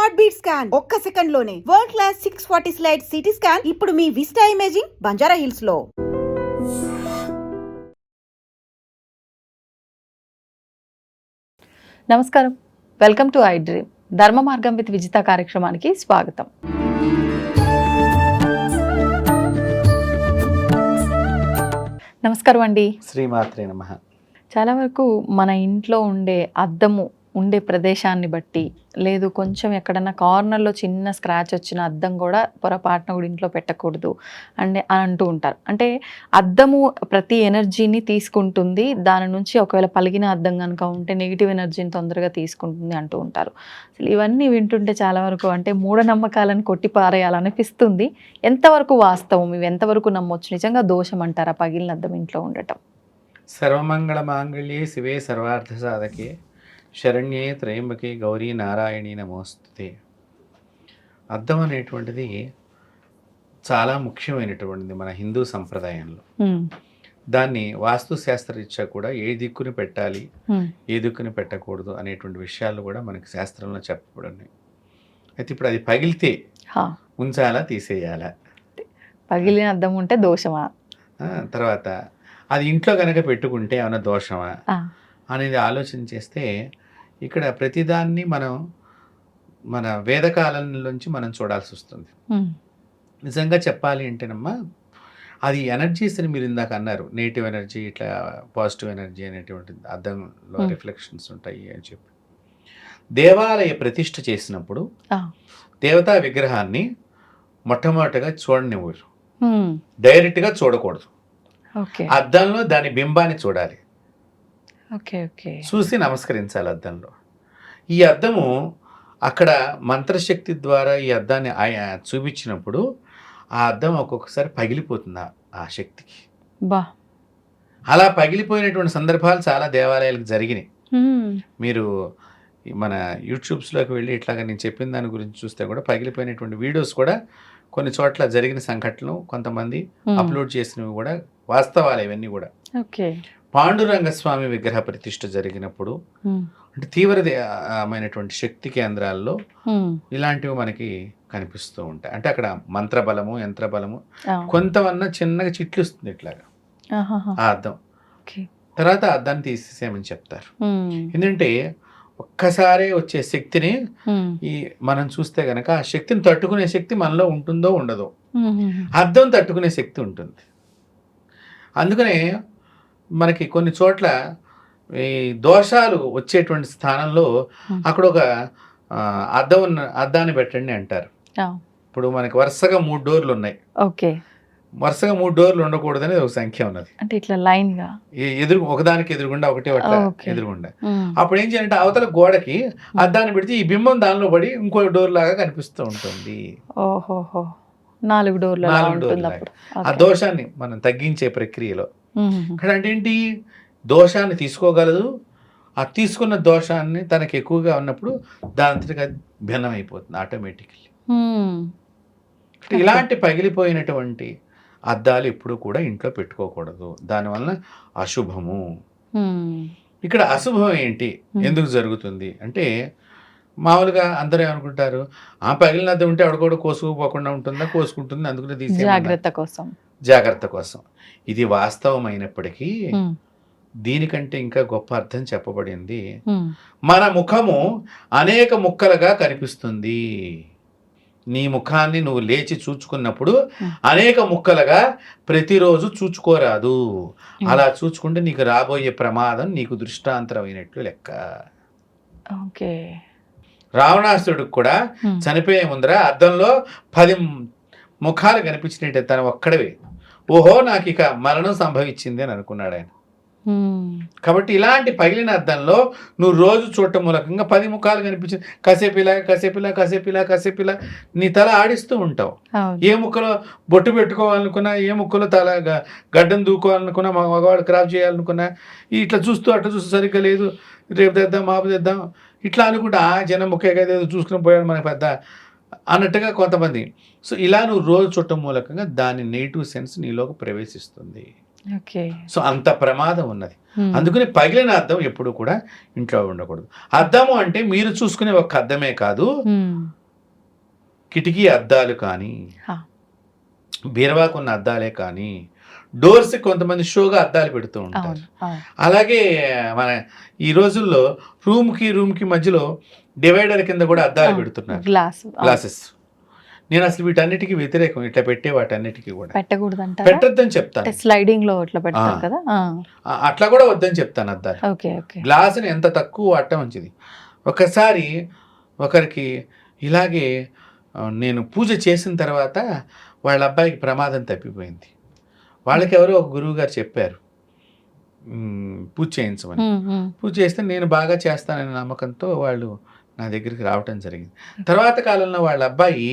Heart beat scan ఒక్క second లోనే world class 640 slide CT scan ఇప్పుడు మీ విస్టా ఇమేజింగ్ బంజారా హిల్స్ లో. నమస్కారం, వెల్కమ్ టు ఐ డ్రీమ్. ధర్మ మార్గం విత్ విజిత కార్యక్రమానికి స్వాగతం. నమస్కారం అండి. శ్రీమాత్రే నమః. చాలా వరకు మన ఇంట్లో ఉండే అద్దము ఉండే ప్రదేశాన్ని బట్టి, లేదు కొంచెం ఎక్కడన్నా కార్నర్లో చిన్న స్క్రాచ్ వచ్చిన అద్దం కూడా పొరపాటున కూడా ఇంట్లో పెట్టకూడదు అని అంటూ ఉంటారు. అంటే అద్దము ప్రతి ఎనర్జీని తీసుకుంటుంది, దాని నుంచి ఒకవేళ పలిగిన అద్దం కనుక ఉంటే నెగిటివ్ ఎనర్జీని తొందరగా తీసుకుంటుంది అంటూ ఉంటారు. అసలు ఇవన్నీ వింటుంటే చాలా వరకు అంటే మూఢనమ్మకాలను కొట్టిపారేయాలనిపిస్తుంది. ఎంతవరకు వాస్తవం, ఇవి ఎంతవరకు నమ్మొచ్చు? నిజంగా దోషం అంటారా పగిలిన అద్దం ఇంట్లో ఉండటం? సర్వమంగళ మాంగళ్యే శివే సర్వార్థ సాధకే శరణ్యే త్రయంబకే గౌరీ నారాయణీ నమోస్తుతే. అద్దం అనేటువంటిది చాలా ముఖ్యమైనటువంటిది మన హిందూ సంప్రదాయంలో. దాన్ని వాస్తుశాస్త్రరీత్యా కూడా ఏ దిక్కుని పెట్టాలి, ఏ దిక్కుని పెట్టకూడదు అనేటువంటి విషయాలు కూడా మనకి శాస్త్రంలో చెప్పబడినాయి. అయితే ఇప్పుడు అది పగిలితే ఉంచాలా, తీసేయాలా? పగిలిన అద్దం ఉంటే దోషమా? తర్వాత అది ఇంట్లో కనుక పెట్టుకుంటే ఏమైనా దోషమా అనేది ఆలోచన చేస్తే, ఇక్కడ ప్రతిదాన్ని మనం మన వేదకాలంలోంచి మనం చూడాల్సి వస్తుంది. నిజంగా చెప్పాలి అంటేనమ్మా, అది ఎనర్జీస్ని మీరు ఇందాక అన్నారు, నెగిటివ్ ఎనర్జీ, ఇట్లా పాజిటివ్ ఎనర్జీ అనేటువంటిది అద్దంలో రిఫ్లెక్షన్స్ ఉంటాయి అని చెప్పి. దేవాలయ ప్రతిష్ఠ చేసినప్పుడు దేవతా విగ్రహాన్ని మొట్టమొదటిగా చూడనివ్వరు, డైరెక్ట్గా చూడకూడదు. అద్దంలో దాని బింబాన్ని చూడాలి, చూసి నమస్కరించాలి అద్దంలో. ఈ అద్దము అక్కడ మంత్రశక్తి ద్వారా ఈ అద్దాన్ని చూపించినప్పుడు ఆ అద్దం ఒక్కొక్కసారి పగిలిపోతుంది ఆ శక్తికి. అలా పగిలిపోయినటువంటి సందర్భాలు చాలా దేవాలయాలకు జరిగినాయి. మీరు మన యూట్యూబ్స్లోకి వెళ్ళి ఇట్లాగా నేను చెప్పిన దాని గురించి చూస్తే కూడా పగిలిపోయినటువంటి వీడియోస్ కూడా కొన్ని చోట్ల జరిగిన సంఘటనలు కొంతమంది అప్లోడ్ చేసినవి కూడా వాస్తవాలు. ఇవన్నీ కూడా పాండురంగస్వామి విగ్రహ ప్రతిష్ఠ జరిగినప్పుడు అంటే తీవ్రమైనటువంటి శక్తి కేంద్రాల్లో ఇలాంటివి మనకి కనిపిస్తూ ఉంటాయి. అంటే అక్కడ మంత్రబలము, యంత్రబలము కొంతమన్నా చిన్నగా చిట్లుస్తుంది ఇట్లాగా ఆ అద్దం. తర్వాత అద్దాన్ని తీసేసేయమని చెప్తారు. ఎందుకంటే ఒక్కసారి వచ్చే శక్తిని మనం చూస్తే గనక ఆ శక్తిని తట్టుకునే శక్తి మనలో ఉంటుందో ఉండదో, అద్దం తట్టుకునే శక్తి ఉంటుంది. అందుకనే మనకి కొన్ని చోట్ల ఈ దోషాలు వచ్చేటువంటి స్థానంలో అక్కడ ఒక అద్దాన్ని పెట్టండి అంటారు. ఇప్పుడు మనకి వరుసగా 3 డోర్లు ఉన్నాయి, వరుసగా 3 డోర్లు ఉండకూడదని ఒక సంఖ్య ఉన్నది. అంటే ఇట్లా లైన్ గా ఒకదానికి ఎదురుగుండా ఒకటే ఎదురుగుండా. అప్పుడు ఏం చేయాలంటే అవతల గోడకి అద్దాన్ని పెడితే ఈ బింబం దానిలో పడి ఇంకో డోర్ లాగా కనిపిస్తూ ఉంటుంది. 4 డోర్లు. ఆ దోషాన్ని మనం తగ్గించే ప్రక్రియలో ఇక్కడ అంటే ఏంటి, దోషాన్ని తీసుకోగలదు. ఆ తీసుకున్న దోషాన్ని తనకి ఎక్కువగా ఉన్నప్పుడు దాని భిన్నమైపోతుంది ఆటోమేటికల్లీ. ఇలాంటి పగిలిపోయినటువంటి అద్దాలు ఎప్పుడు కూడా ఇంట్లో పెట్టుకోకూడదు, దానివల్ల అశుభము. ఇక్కడ అశుభం ఏంటి, ఎందుకు జరుగుతుంది అంటే, మామూలుగా అందరూ ఏమనుకుంటారు, ఆ పగిలిన అద్దం ఉంటే ఆవిడ కోసుకుపోకుండా ఉంటుందా, కోసుకుంటుంది, అందుకనే తీసే జాగ్రత్త కోసం. ఇది వాస్తవమైనప్పటికీ దీనికంటే ఇంకా గొప్ప అర్థం చెప్పబడింది. మన ముఖము అనేక ముక్కలుగా కనిపిస్తుంది. నీ ముఖాన్ని నువ్వు లేచి చూచుకున్నప్పుడు అనేక ముక్కలుగా ప్రతిరోజు చూచుకోరాదు. అలా చూచుకుంటే నీకు రాబోయే ప్రమాదం నీకు దృష్టాంతరమైనట్లు లెక్క. రావణాసురుడికి కూడా చనిపోయే ముందర అద్దంలో 10 ముఖాలు కనిపించినట్టే, తను ఒక్కడవే. ఓహో, నాకు ఇక మరణం సంభవించింది అని అనుకున్నాడు ఆయన. కాబట్టి ఇలాంటి పగిలిన అద్దంలో నువ్వు రోజు చూడటం మూలకంగా 10 ముఖాలు కనిపించింది. కాసేపిలా నీ తల ఆడిస్తూ ఉంటావు. ఏ ముక్కలో బొట్టు పెట్టుకోవాలనుకున్నా, ఏ ముక్కలో తల గడ్డం దూకోవాలనుకున్నా, మగవాడు క్రాఫ్ చేయాలనుకున్నా, ఇట్లా చూస్తూ అట్లా చూస్తూ సరిగ్గా లేదు, రేపు తెద్దాం మాపు తెద్దాం ఇట్లా అనుకుంటా జనం ముఖ్యంగా ఏదో చూసుకుని పోయాడు మనకు పెద్ద అన్నట్టుగా కొంతమంది. సో ఇలా నువ్వు రోజు చూడటం మూలకంగా దాని నెగిటివ్ సెన్స్ నీలోకి ప్రవేశిస్తుంది. ఓకే. సో అంత ప్రమాదం ఉన్నది. అందుకని పగిలిన అద్దం ఎప్పుడు కూడా ఇంట్లో ఉండకూడదు. అద్దము అంటే మీరు చూసుకునే ఒక అద్దమే కాదు, కిటికీ అద్దాలు కానీ, బీరవాకున్న అద్దాలే కానీ, డోర్స్ కొంతమంది షోగా అద్దాలు పెడుతూ ఉంటారు. అలాగే మన ఈ రోజుల్లో రూమ్కి మధ్యలో డివైడర్ కింద కూడా అద్దాలు పెడుతున్నారు, గ్లాసెస్. నేను అసలు వీటన్నిటికీ వ్యతిరేకం. ఇట్లా పెట్టే వాటన్నిటికీ కూడా పెట్టొద్దని చెప్తాను. స్లైడింగ్ లో ఇట్లా పెడతారు కదా, అట్లా కూడా వద్దని చెప్తాను. అద్దాలు గ్లాసుని ఎంత తక్కువ వాడటం మంచిది. ఒకసారి ఒకరికి ఇలాగే నేను పూజ చేసిన తర్వాత వాళ్ళ అబ్బాయికి ప్రమాదం తప్పిపోయింది. వాళ్ళకి ఎవరో ఒక గురువు గారు చెప్పారు పూజ చేయించమని. పూజ చేస్తే నేను బాగా చేస్తాననే నమ్మకంతో వాళ్ళు నా దగ్గరికి రావటం జరిగింది. తర్వాత కాలంలో వాళ్ళ అబ్బాయి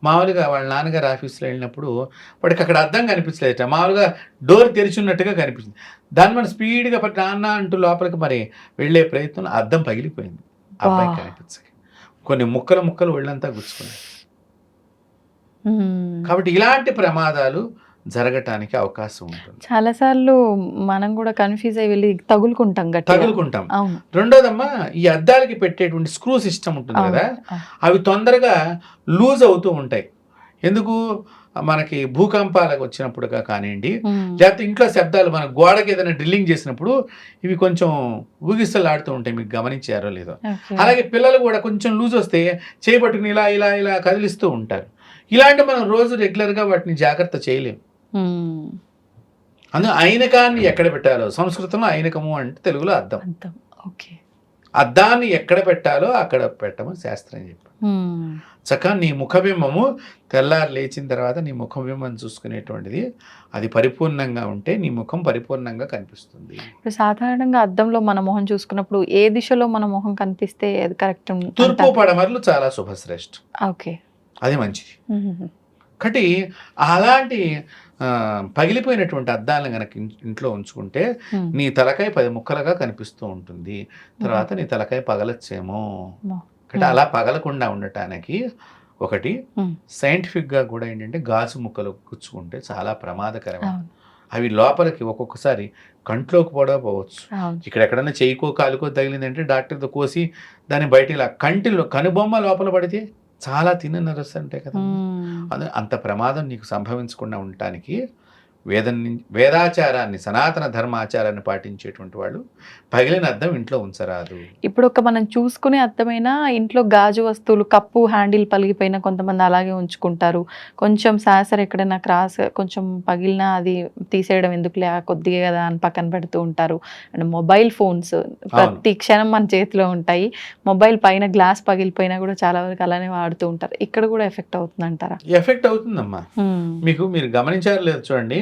మామూలుగా వాళ్ళ నాన్నగారు ఆఫీస్లో వెళ్ళినప్పుడు వాడికి అక్కడ అద్దం కనిపించలేదట, మామూలుగా డోర్ తెరిచున్నట్టుగా కనిపించింది. దాన్ని మనం స్పీడ్గా నాన్న అంటూ లోపలికి మరి వెళ్ళే ప్రయత్నంలో అద్దం పగిలిపోయింది. అబ్బాయికి కనిపించక కొన్ని ముక్కలు ఒళ్ళంతా గుచ్చుకున్నాయి. కాబట్టి ఇలాంటి ప్రమాదాలు జరగటానికి అవకాశం ఉంటుంది. చాలాసార్లు మనం కూడా కన్ఫ్యూజ్ అయ్యి వెళ్ళి తగులుకుంటాం. రెండోదమ్మా, ఈ అద్దాలకి పెట్టేటువంటి స్క్రూ సిస్టమ్ ఉంటుంది కదా, అవి తొందరగా లూజ్ అవుతూ ఉంటాయి. ఎందుకు? మనకి భూకంపాలకు వచ్చినప్పుడు కానివ్వండి, లేకపోతే ఇంట్లో శబ్దాలు, మన గోడకి ఏదైనా డ్రిల్లింగ్ చేసినప్పుడు ఇవి కొంచెం ఊగిస్తలు ఆడుతూ ఉంటాయి. మీకు గమనించారో లేదో. అలాగే పిల్లలు కూడా కొంచెం లూజ్ వస్తే చేపట్టుకుని ఇలా ఇలా ఇలా కదిలిస్తూ ఉంటారు. ఇలాంటి మనం రోజు రెగ్యులర్గా వాటిని జాగ్రత్త చేయలేము. అందులో ఐనకాన్ని ఎక్కడ పెట్టాలో, సంస్కృతంలో ఐనకము అంటే తెలుగులో అద్దం. అద్దాన్ని ఎక్కడ పెట్టాలో అక్కడ పెట్టమని శాస్త్రం చెప్పారు. చక్కగా నీ ముఖబింబము తెల్లారి లేచిన తర్వాత నీ ముఖబింబం చూసుకునేటువంటిది అది పరిపూర్ణంగా ఉంటే నీ ముఖం పరిపూర్ణంగా కనిపిస్తుంది. సాధారణంగా అద్దంలో మన మొహం చూసుకున్నప్పుడు ఏ దిశలో మన మొహం కనిపిస్తే అది కరెక్ట్? తూర్పు పడమరలు చాలా శుభశ్రేష్ఠ. ఓకే, అది మంచిది. కాబట్టి అలాంటి పగిలిపోయినటువంటి అద్దాలను కనుక ఇంట్లో ఉంచుకుంటే నీ తలకాయ 10 ముక్కలుగా కనిపిస్తూ ఉంటుంది. తర్వాత నీ తలకాయ పగలచ్చేమో. కాబట్టి అలా పగలకుండా ఉండటానికి ఒకటి సైంటిఫిక్గా కూడా ఏంటంటే గాజు ముక్కలు గుచ్చుకుంటే చాలా ప్రమాదకరమే. అవి లోపలికి ఒక్కొక్కసారి కంట్లోకి కూడా పోవచ్చు. ఇక్కడ ఎక్కడన్నా చేయికో కాలుకో తగిలిందంటే డాక్టర్తో కోసి దాన్ని బయట ఇలా కనుబొమ్మ లోపల పడితే చాలా తిన్న నరస్సు అంటే కదా. అంత ప్రమాదం నీకు సంభవించకుండా ఉండటానికి వేదాచారాన్ని, సనాతన ధర్మాచారాన్ని పాటించేటువంటి వాళ్ళు పగిలిన అద్దం ఇంట్లో ఉంచరాదు. ఇప్పుడు మనం చూసుకునే అద్దమైనా ఇంట్లో గాజు వస్తువులు, కప్పు హ్యాండిల్ పలిగిపోయినా కొంతమంది అలాగే ఉంచుకుంటారు. కొంచెం శాసర్ ఎక్కడైనా క్రాస్ కొంచెం పగిలినా అది తీసేయడం ఎందుకులే కొద్దిగా కదా అని పక్కన పెడుతూ ఉంటారు. అండ్ మొబైల్ ఫోన్స్ ప్రతి క్షణం మన చేతిలో ఉంటాయి. మొబైల్ పైన గ్లాస్ పగిలిపోయినా కూడా చాలా వరకు అలానే వాడుతూ ఉంటారు. ఇక్కడ కూడా ఎఫెక్ట్ అవుతుంది అంటారా? ఎఫెక్ట్ అవుతుందమ్మా. మీరు గమనించారు లేదు చూడండి,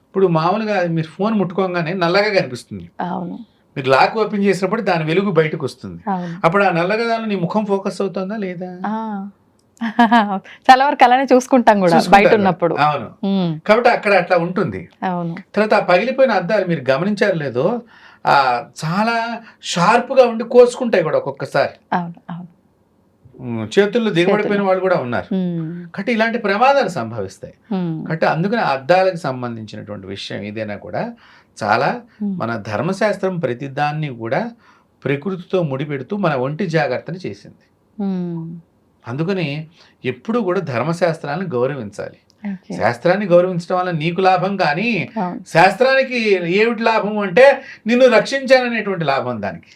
ఇప్పుడు మామూలుగా మీరు ఫోన్ ముట్టుకోగానే నల్లగా కనిపిస్తుంది. అవును. మీరు లాక్ ఓపెన్ చేసినప్పుడు దాని వెలుగు బయటకు వస్తుంది. అప్పుడు ఆ నల్లగా దానిలో నీ ముఖం ఫోకస్ అవుతుందా లేదా? చాలా వరకు అలానే చూసుకుంటాం కూడా బయట ఉన్నప్పుడు. అవును. కాబట్టి అక్కడ అట్లా ఉంటుంది. అవును. తర్వాత ఆ పగిలిపోయిన అద్దాలు మీరు గమనించారు లేదో చాలా షార్ప్ గా ఉండి కోసుకుంటాయి కూడా ఒక్కొక్కసారి. చేతుల్లో దిగబడిపోయిన వాళ్ళు కూడా ఉన్నారు. కాబట్టి ఇలాంటి ప్రమాదాలు సంభవిస్తాయి. కాబట్టి అందుకని అద్దాలకు సంబంధించినటువంటి విషయం ఏదైనా కూడా చాలా మన ధర్మశాస్త్రం ప్రతిదాన్ని కూడా ప్రకృతితో ముడిపెడుతూ మన ఒంటి జాగ్రత్తని చేసింది. అందుకని ఎప్పుడు కూడా ధర్మశాస్త్రాలను గౌరవించాలి. శాస్త్రాన్ని గౌరవించడం వల్ల నీకు లాభం, కానీ శాస్త్రానికి ఏమిటి లాభం అంటే నిన్ను రక్షించాననేటువంటి లాభం, దానికి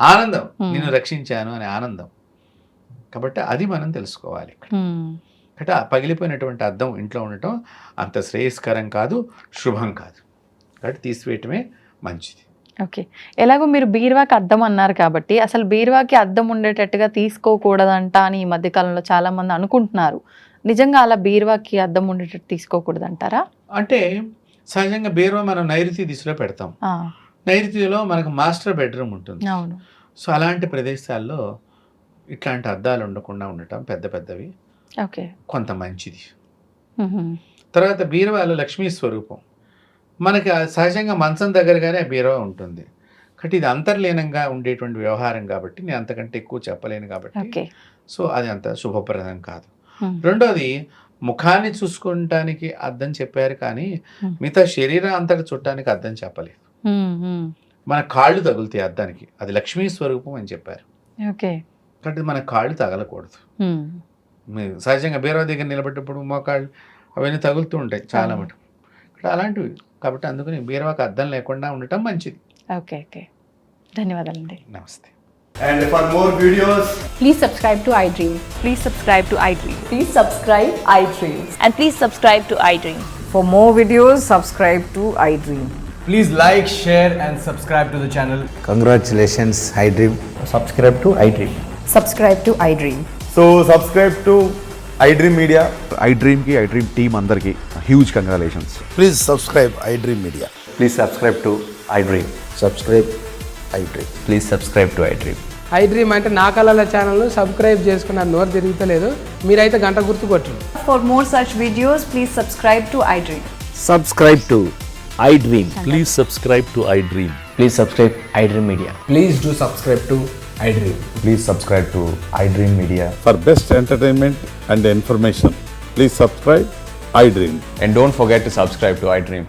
ఆనందం, నిన్ను రక్షించాను అనే ఆనందం. కాబట్టి అది మనం తెలుసుకోవాలి. అంటే పగిలిపోయినటువంటి అద్దం ఇంట్లో ఉండటం అంత శ్రేయస్కరం కాదు, శుభం కాదు. కాబట్టి తీసివేయటమే మంచిది. ఓకే. ఎలాగో మీరు బీరువాకి అద్దం అన్నారు కాబట్టి అసలు బీరువాకి అద్దం ఉండేటట్టుగా తీసుకోకూడదంట అని ఈ మధ్యకాలంలో చాలా మంది అనుకుంటున్నారు. నిజంగా అలా బీరువాకి అద్దం ఉండేటట్టు తీసుకోకూడదంటారా? అంటే సహజంగా బీరువా మనం నైరుతి దిశలో పెడతాం. నైరుతిలో మనకు మాస్టర్ బెడ్రూమ్ ఉంటుంది. అవును. సో అలాంటి ప్రదేశాల్లో ఇట్లాంటి అద్దాలు ఉండకుండా ఉండటం పెద్దవి కొంత మంచిది. తర్వాత బీరువాలో లక్ష్మీ స్వరూపం మనకి సహజంగా మంచం దగ్గరగానే బీరువా ఉంటుంది. కాబట్టి ఇది అంతర్లీనంగా ఉండేటువంటి వ్యవహారం కాబట్టి నేను అంతకంటే ఎక్కువ చెప్పలేను కాబట్టి సో అది అంత శుభప్రదం కాదు. రెండోది ముఖాన్ని చూసుకోవటానికి అద్దం చెప్పారు కానీ మిగతా శరీరం అంతటా చూడటానికి అద్దం చెప్పలేదు. మన కాళ్ళు తగులుతాయి అద్దానికి, అది లక్ష్మీ స్వరూపం అని చెప్పారు. ఓకే. కాబట్టి మన కాళ్ళు తగలకూడదు. మీరు సహజంగా బీరువా దగ్గర నిలబెట్టేటప్పుడు మోకాళ్ళు అవన్నీ తగులుతూ ఉంటాయి చాలా మటుకు. ఇక్కడ అలాంటివి కాబట్టి అందుకని బీరువాకి అద్దం లేకుండా ఉండటం మంచిది. ఓకే ఓకే, ధన్యవాదాలండి. నమస్తే. And for more videos, Please subscribe to iDream. Please subscribe to iDream. Please subscribe iDream. And please subscribe to iDream. For more videos, subscribe to iDream. please like, share, and subscribe to the channel. Congratulations, iDream. Subscribe to iDream. Subscribe to iDream. So subscribe to iDream Media. iDream team అందరికి huge congratulations. Please subscribe iDream Media. Please subscribe to iDream. Subscribe iDream. Please subscribe to iDream. iDream అంటే నా కళల ఛానల్ను subscribe చేసుకున్న నోరు తిరుగుతలేదు, మీరైతే గంట గుర్తు కొట్టండి. For more such videos, please subscribe to iDream. Subscribe to iDream. Please subscribe to iDream. Please subscribe iDream Media. Please do subscribe to iDream. Please subscribe to iDream Media. For best entertainment and information, please subscribe iDream. And don't forget to subscribe to iDream.